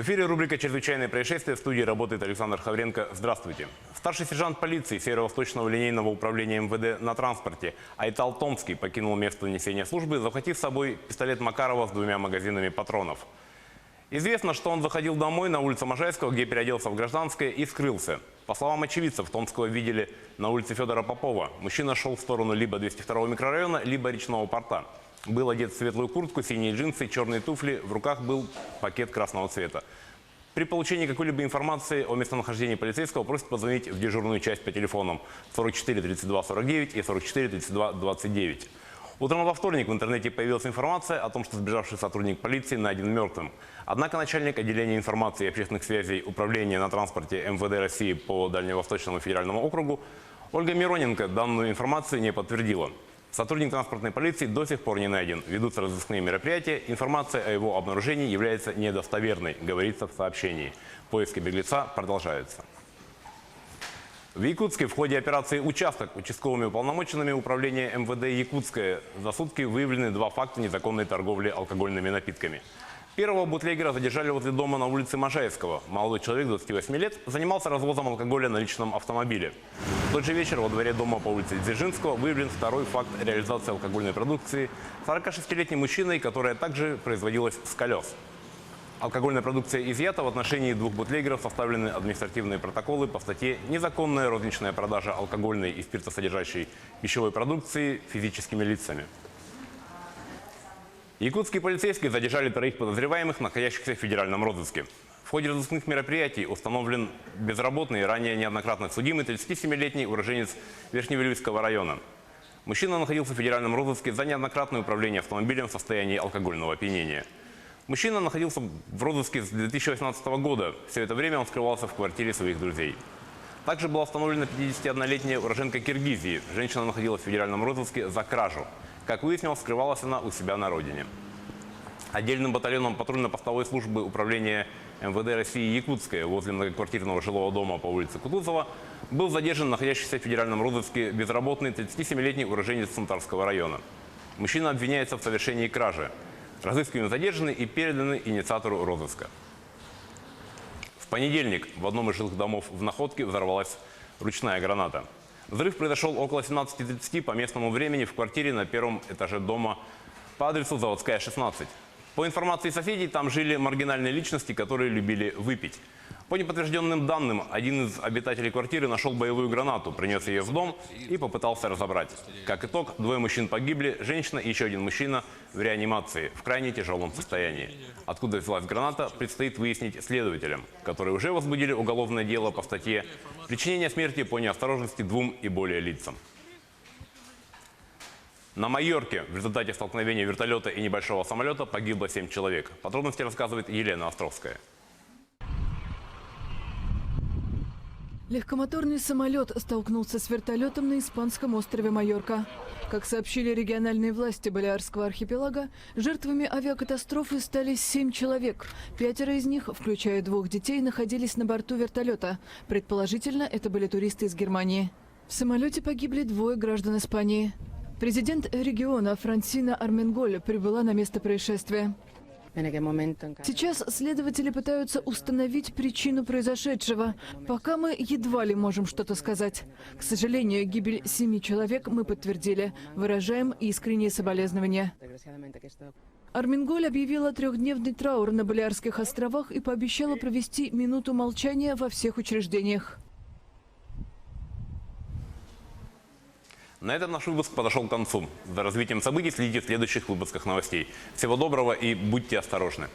эфире рубрика «Чрезвычайные происшествия». В студии работает Александр Хавренко. Здравствуйте. Старший сержант полиции Северо-Восточного линейного управления МВД на транспорте Айтал Томский покинул место несения службы, захватив с собой пистолет Макарова с 2 магазинами патронов. Известно, что он заходил домой на улице Можайского, где переоделся в гражданское и скрылся. По словам очевидцев, Томского видели на улице Федора Попова. Мужчина шел в сторону либо 202-го микрорайона, либо речного порта. Был одет в светлую куртку, синие джинсы, черные туфли, в руках был пакет красного цвета. При получении какой-либо информации о местонахождении полицейского просят позвонить в дежурную часть по телефонам 44 32 49 и 44 32 29. Утром во вторник в интернете появилась информация о том, что сбежавший сотрудник полиции найден мертвым. Однако начальник отделения информации и общественных связей Управления на транспорте МВД России по Дальневосточному федеральному округу Ольга Мироненко данную информацию не подтвердила. Сотрудник транспортной полиции до сих пор не найден. Ведутся разыскные мероприятия. Информация о его обнаружении является недостоверной, говорится в сообщении. Поиски беглеца продолжаются. В Якутске в ходе операции «Участок» участковыми уполномоченными управления МВД Якутское за сутки выявлены 2 факта незаконной торговли алкогольными напитками. Первого бутлегера задержали возле дома на улице Можайского. Молодой человек, 28 лет, занимался развозом алкоголя на личном автомобиле. В тот же вечер во дворе дома по улице Дзержинского выявлен второй факт реализации алкогольной продукции 46-летним мужчиной, которая также производилась с колес. Алкогольная продукция изъята, в отношении 2 бутлегеров составлены административные протоколы по статье «Незаконная розничная продажа алкогольной и спиртосодержащей пищевой продукции физическими лицами». Якутские полицейские задержали 3 подозреваемых, находящихся в федеральном розыске. В ходе разыскных мероприятий установлен безработный, ранее неоднократно судимый 37-летний уроженец Верхневилюйского района. Мужчина находился в федеральном розыске за неоднократное управление автомобилем в состоянии алкогольного опьянения. Мужчина находился в розыске с 2018 года. Все это время он скрывался в квартире своих друзей. Также была установлена 51-летняя уроженка Киргизии. Женщина находилась в федеральном розыске за кражу. Как выяснилось, скрывалась она у себя на родине. Отдельным батальоном патрульно-постовой службы управления МВД России Якутское возле многоквартирного жилого дома по улице Кутузова был задержан находящийся в федеральном розыске безработный 37-летний уроженец Центарского района. Мужчина обвиняется в совершении кражи. Разыскиваемые задержаны и переданы инициатору розыска. В понедельник в одном из жилых домов в Находке взорвалась ручная граната. Взрыв произошел около 17:30 по местному времени в квартире на 1-м этаже дома по адресу Заводская, 16. По информации соседей, там жили маргинальные личности, которые любили выпить. По неподтвержденным данным, один из обитателей квартиры нашел боевую гранату, принес ее в дом и попытался разобрать. Как итог, 2 мужчин погибли, женщина и еще 1 мужчина в реанимации, в крайне тяжелом состоянии. Откуда взялась граната, предстоит выяснить следователям, которые уже возбудили уголовное дело по статье «Причинение смерти по неосторожности 2 и более лицам». На Майорке в результате столкновения вертолета и небольшого самолета погибло 7 человек. Подробности рассказывает Елена Островская. Легкомоторный самолет столкнулся с вертолетом на испанском острове Майорка. Как сообщили региональные власти Балеарского архипелага, жертвами авиакатастрофы стали 7 человек. 5 из них, включая 2 детей, находились на борту вертолета. Предположительно, это были туристы из Германии. В самолете погибли 2 граждан Испании. Президент региона Франсина Арменголь прибыла на место происшествия. Сейчас следователи пытаются установить причину произошедшего. Пока мы едва ли можем что-то сказать. К сожалению, гибель 7 человек мы подтвердили. Выражаем искренние соболезнования. Арменголь объявила 3-дневный траур на Балеарских островах и пообещала провести минуту молчания во всех учреждениях. На этом наш выпуск подошел к концу. За развитием событий следите в следующих выпусках новостей. Всего доброго и будьте осторожны.